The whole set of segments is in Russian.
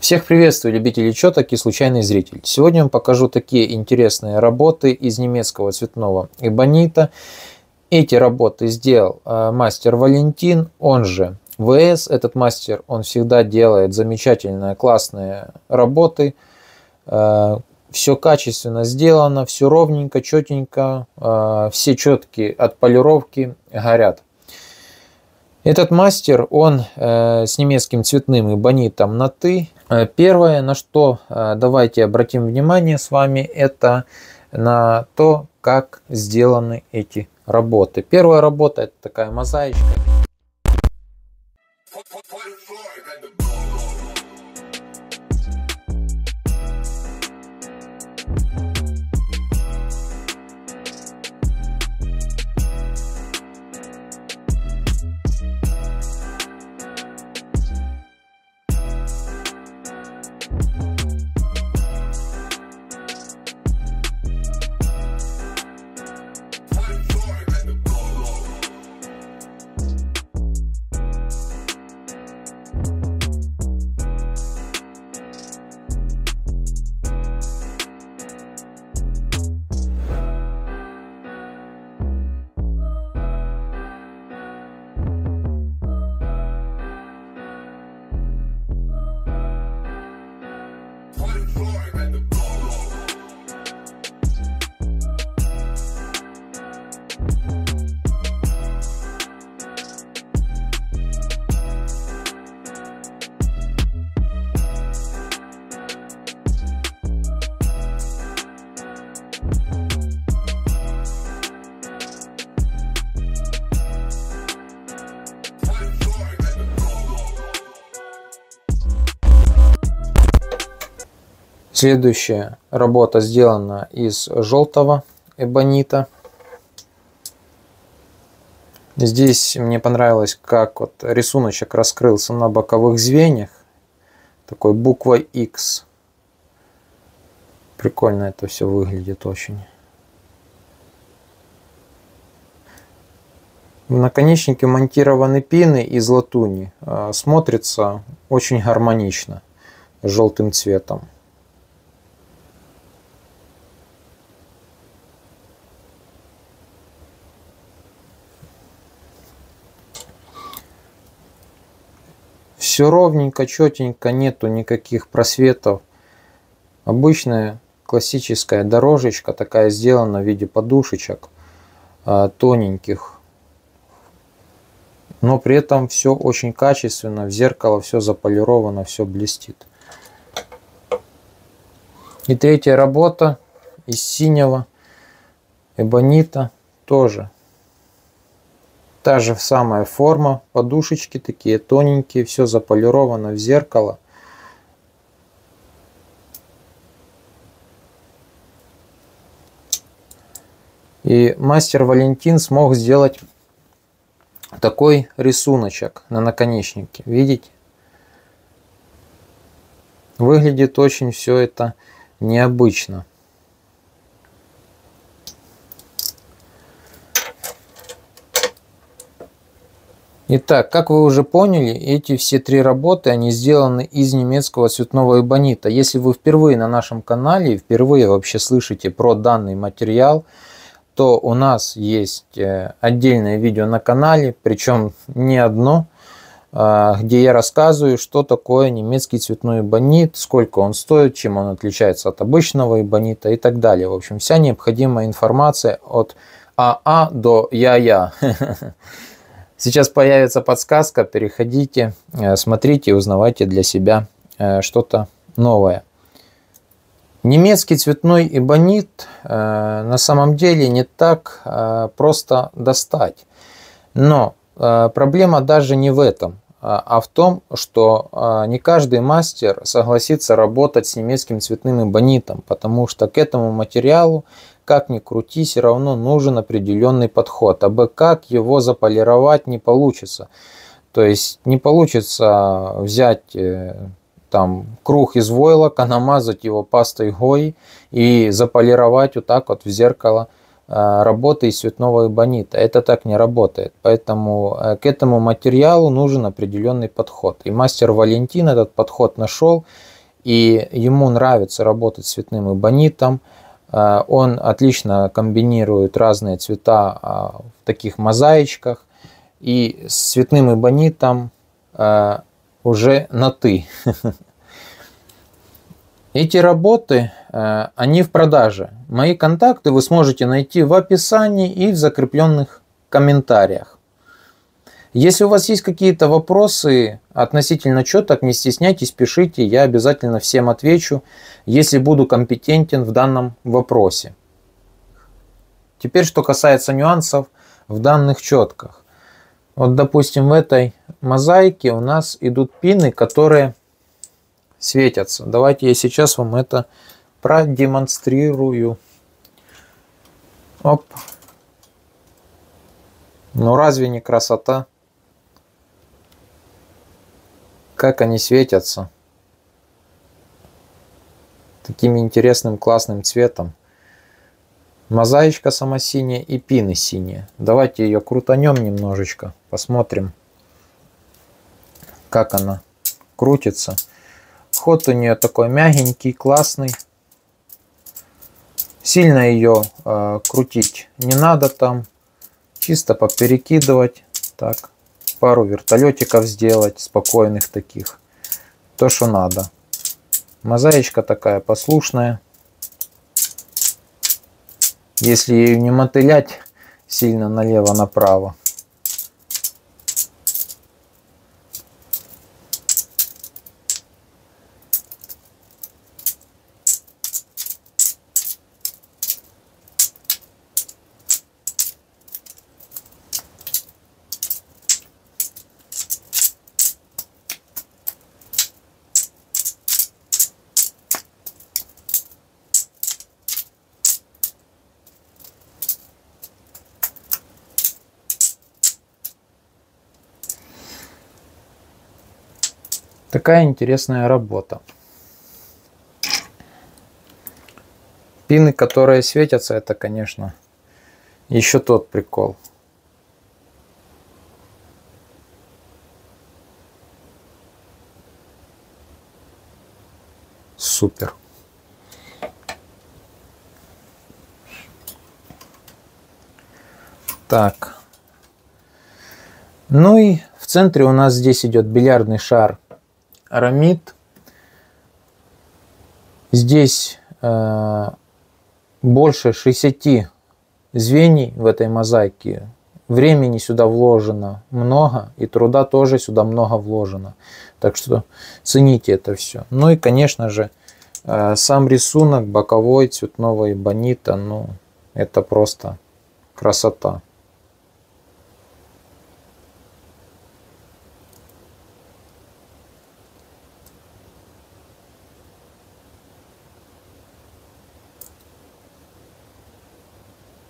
Всех приветствую, любители четок и случайный зритель. Сегодня я вам покажу такие интересные работы из немецкого цветного эбонита. Эти работы сделал мастер Валентин, он же ВС. Этот мастер, он всегда делает замечательные, классные работы. Все качественно сделано, все ровненько, четенько, все четки от полировки горят. Этот мастер, он с немецким цветным эбонитом на «ты». Первое, на что давайте обратим внимание с вами, это на то, как сделаны эти работы. Первая работа — это такая мозаичка. Следующая работа сделана из желтого эбонита. Здесь мне понравилось, как вот рисуночек раскрылся на боковых звеньях, такой буквой X. Прикольно это все выглядит очень. В наконечнике монтированы пины из латуни. Смотрится очень гармонично желтым цветом. Все ровненько, четенько, нету никаких просветов. Обычная классическая дорожечка, такая сделана в виде подушечек тоненьких. Но при этом все очень качественно, в зеркало все заполировано, все блестит. И третья работа из синего эбонита тоже. Та же самая форма, подушечки такие тоненькие, все заполировано в зеркало. И мастер Валентин смог сделать такой рисуночек на наконечнике. Видите? Выглядит очень все это необычно. Итак, как вы уже поняли, эти все три работы, они сделаны из немецкого цветного эбонита. Если вы впервые на нашем канале, впервые вообще слышите про данный материал, то у нас есть отдельное видео на канале, причем не одно, где я рассказываю, что такое немецкий цветной эбонит, сколько он стоит, чем он отличается от обычного эбонита и так далее. В общем, вся необходимая информация от АА до Я-Я. Сейчас появится подсказка, переходите, смотрите и узнавайте для себя что-то новое. Немецкий цветной эбонит на самом деле не так просто достать. Но проблема даже не в этом, а в том, что не каждый мастер согласится работать с немецким цветным эбонитом, потому что к этому материалу, как ни крути, все равно нужен определенный подход. Абы как его заполировать не получится. То есть не получится взять там круг из войлока, намазать его пастой Гои и заполировать вот так вот в зеркало работы из цветного эбонита. Это так не работает. Поэтому к этому материалу нужен определенный подход. И мастер Валентин этот подход нашел и ему нравится работать с цветным эбонитом. Он отлично комбинирует разные цвета в таких мозаичках. И с цветным эбонитом уже на «ты». Эти работы, они в продаже. Мои контакты вы сможете найти в описании и в закрепленных комментариях. Если у вас есть какие-то вопросы относительно четок, не стесняйтесь, пишите, я обязательно всем отвечу, если буду компетентен в данном вопросе. Теперь, что касается нюансов в данных четках. Вот, допустим, в этой мозаике у нас идут пины, которые светятся. Давайте я сейчас вам это продемонстрирую. Оп. Ну разве не красота? Как они светятся. Таким интересным классным цветом. Мозаичка сама синяя и пины синие. Давайте ее крутанем немножечко. Посмотрим, как она крутится. Ход у нее такой мягенький, классный. Сильно ее крутить не надо там. Чисто поперекидывать. Так, пару вертолетиков сделать, спокойных таких. То, что надо. Мозаичка такая послушная. Если ее не мотылять сильно налево-направо. Такая интересная работа. Пины, которые светятся, это, конечно, еще тот прикол. Супер. Так. Ну и в центре у нас здесь идет бильярдный шар Арамид. Здесь больше 60 звеньев в этой мозаике. Времени сюда вложено много, и труда тоже сюда много вложено. Так что цените это все. Ну и, конечно же, сам рисунок боковой цветного эбонита, ну, это просто красота.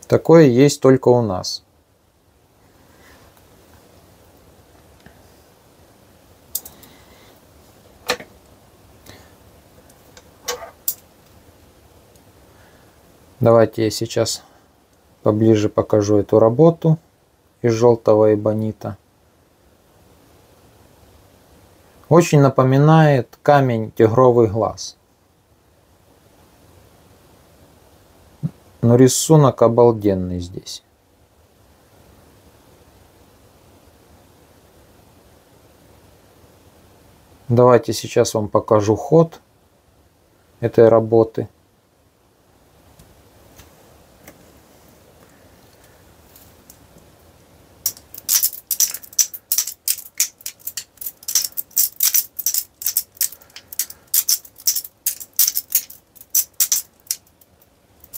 Такое есть только у нас. Давайте я сейчас поближе покажу эту работу из желтого эбонита. Очень напоминает камень тигровый глаз. Но рисунок обалденный здесь. Давайте сейчас вам покажу ход этой работы.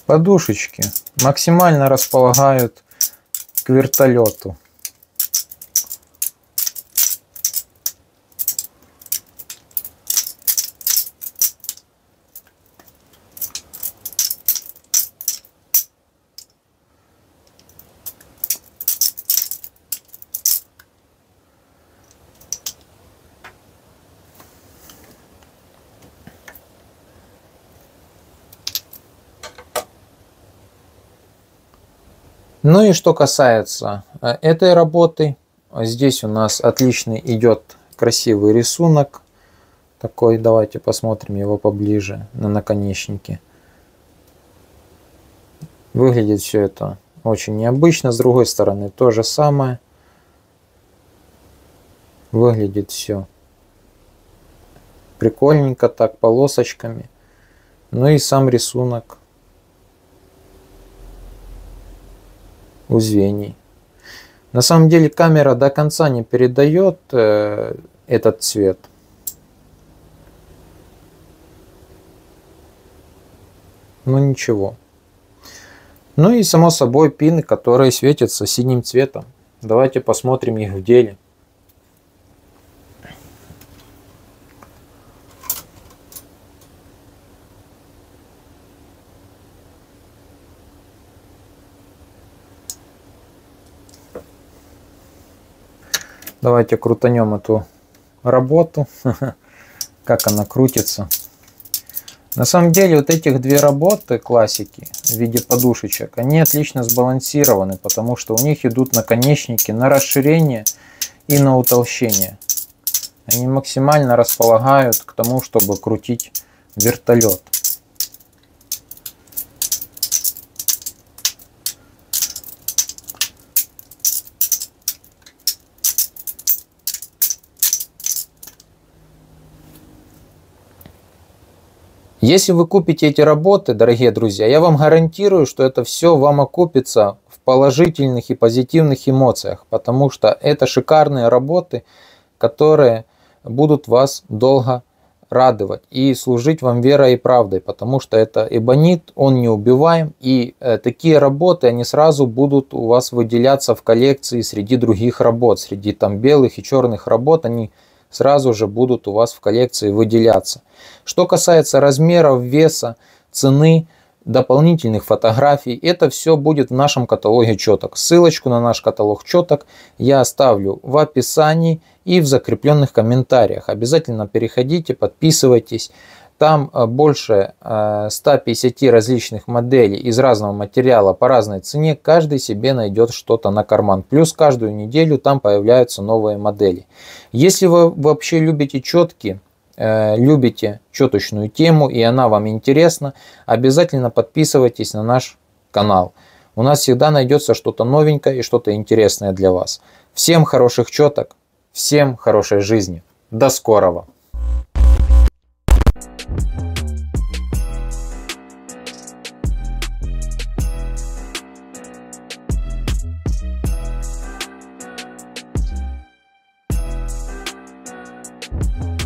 Подушечки максимально располагают к вертолету. Ну и что касается этой работы, здесь у нас отличный идет красивый рисунок, Такой, давайте посмотрим его поближе на наконечнике. Выглядит все это очень необычно. С другой стороны то же самое. Выглядит все прикольненько так, полосочками. Ну и сам рисунок у звеньев. На самом деле камера до конца не передает этот цвет. Ну ничего. Ну и само собой пины, которые светятся синим цветом. Давайте посмотрим их в деле. Давайте крутанем эту работу, как она крутится. На самом деле вот этих две работы классики в виде подушечек, они отлично сбалансированы, потому что у них идут наконечники на расширение и на утолщение. Они максимально располагают к тому, чтобы крутить вертолет. Если вы купите эти работы, дорогие друзья, я вам гарантирую, что это все вам окупится в положительных и позитивных эмоциях, потому что это шикарные работы, которые будут вас долго радовать и служить вам верой и правдой, потому что это эбонит, он неубиваем, и такие работы, они сразу будут у вас выделяться в коллекции среди других работ, среди там белых и черных работ, они сразу же будут у вас в коллекции выделяться. Что касается размеров, веса, цены, дополнительных фотографий, это все будет в нашем каталоге четок. Ссылочку на наш каталог четок я оставлю в описании и в закрепленных комментариях. Обязательно переходите, подписывайтесь. Там больше 150 различных моделей из разного материала по разной цене. Каждый себе найдет что-то на карман. Плюс каждую неделю там появляются новые модели. Если вы вообще любите четки, любите четочную тему и она вам интересна, обязательно подписывайтесь на наш канал. У нас всегда найдется что-то новенькое и что-то интересное для вас. Всем хороших четок, всем хорошей жизни. До скорого! Thank you.